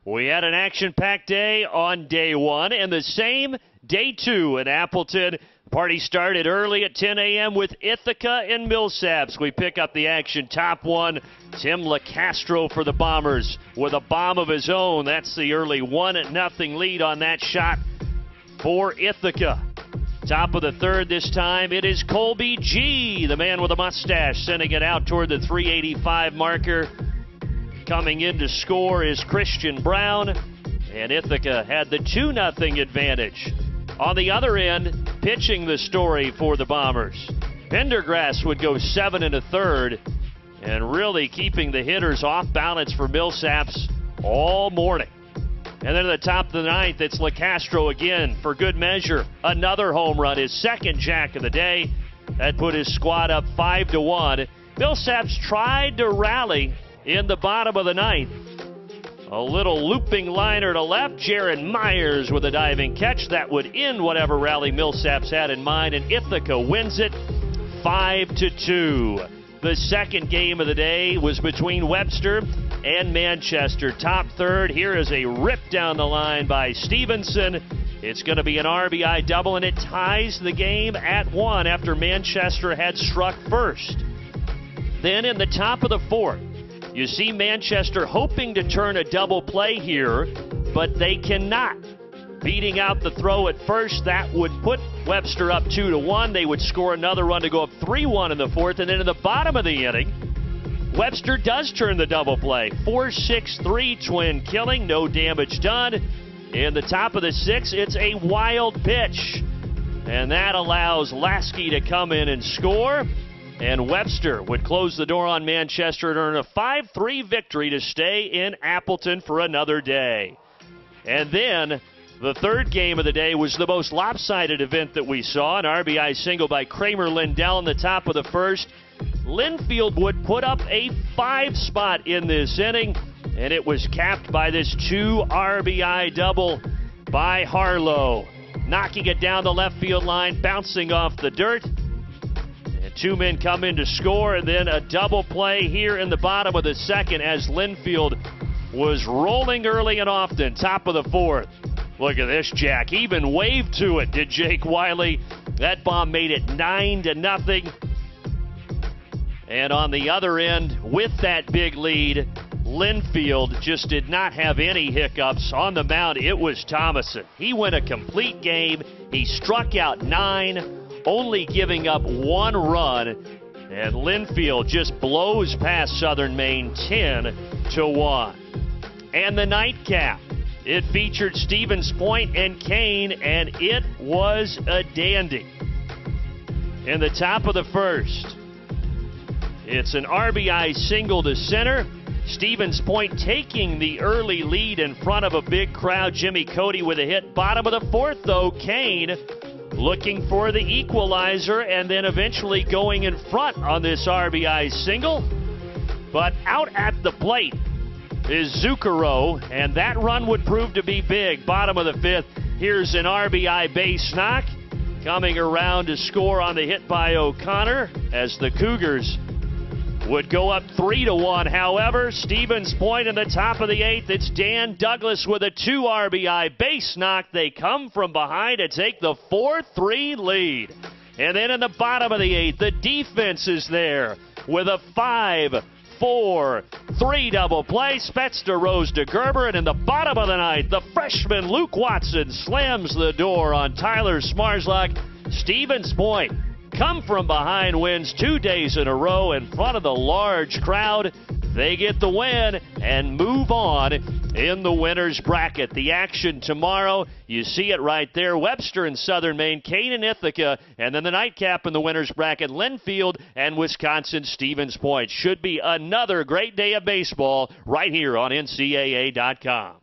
We had an action-packed day on day one, and the same day two in Appleton. Party started early at 10 a.m. with Ithaca and Millsaps. We pick up the action. Top one, Tim LaCastro for the Bombers with a bomb of his own. That's the early 1-0 lead on that shot for Ithaca. Top of the third this time, it is Colby G, the man with a mustache, sending it out toward the 385 marker. Coming in to score is Christian Brown, and Ithaca had the 2-0 advantage. On the other end, pitching the story for the Bombers. Pendergrass would go 7 1/3, and really keeping the hitters off balance for Millsaps all morning. And then at the top of the ninth, it's LaCastro again for good measure. Another home run, his second jack of the day. That put his squad up 5-1. Millsaps tried to rally in the bottom of the ninth. A little looping liner to left. Jaron Myers with a diving catch. That would end whatever rally Millsaps had in mind, and Ithaca wins it 5-2. The second game of the day was between Webster and Manchester. Top third, here is a rip down the line by Stevenson. It's going to be an RBI double, and it ties the game at 1 after Manchester had struck first. Then in the top of the fourth, you see Manchester hoping to turn a double play here, but they cannot. Beating out the throw at first, that would put Webster up 2-1. They would score another run to go up 3-1 in the fourth, and then in the bottom of the inning, Webster does turn the double play. 4-6-3 twin killing, no damage done. In the top of the sixth, it's a wild pitch, and that allows Lasky to come in and score. And Webster would close the door on Manchester and earn a 5-3 victory to stay in Appleton for another day. And then the third game of the day was the most lopsided event that we saw. An RBI single by Kramer Lindell in the top of the first. Linfield would put up a 5 spot in this inning, and it was capped by this 2 RBI double by Harlow. Knocking it down the left field line, bouncing off the dirt. Two men come in to score, and then a double play here in the bottom of the second as Linfield was rolling early and often. Top of the fourth. Look at this, Jack. Even waved to it, did Jake Wiley. That bomb made it 9-0. And on the other end, with that big lead, Linfield just did not have any hiccups. On the mound, it was Thomason. He went a complete game. He struck out 9. Only giving up 1 run, and Linfield just blows past Southern Maine 10-1. And the nightcap, it featured Stevens Point and Kane, and it was a dandy. In the top of the first, it's an RBI single to center. Stevens Point taking the early lead in front of a big crowd. Jimmy Cody with a hit. Bottom of the fourth, though, Kane looking for the equalizer and then eventually going in front on this RBI single. But out at the plate is Zucchero, and that run would prove to be big. Bottom of the fifth, here's an RBI base knock. Coming around to score on the hit by O'Connor as the Cougars would go up 3-1. However, Stevens Point in the top of the eighth. It's Dan Douglas with a 2 RBI base knock. They come from behind to take the 4-3 lead. And then in the bottom of the eighth, the defense is there with a 5-4-3 double play. Spetzler rose to Gerber, and in the bottom of the ninth, the freshman Luke Watson slams the door on Tyler Smarslock. Stevens Point come from behind, wins 2 days in a row in front of the large crowd. They get the win and move on in the winner's bracket. The action tomorrow, you see it right there. Webster and Southern Maine, Kane and Ithaca, and then the nightcap in the winner's bracket, Linfield and Wisconsin Stevens Point. Should be another great day of baseball right here on NCAA.com.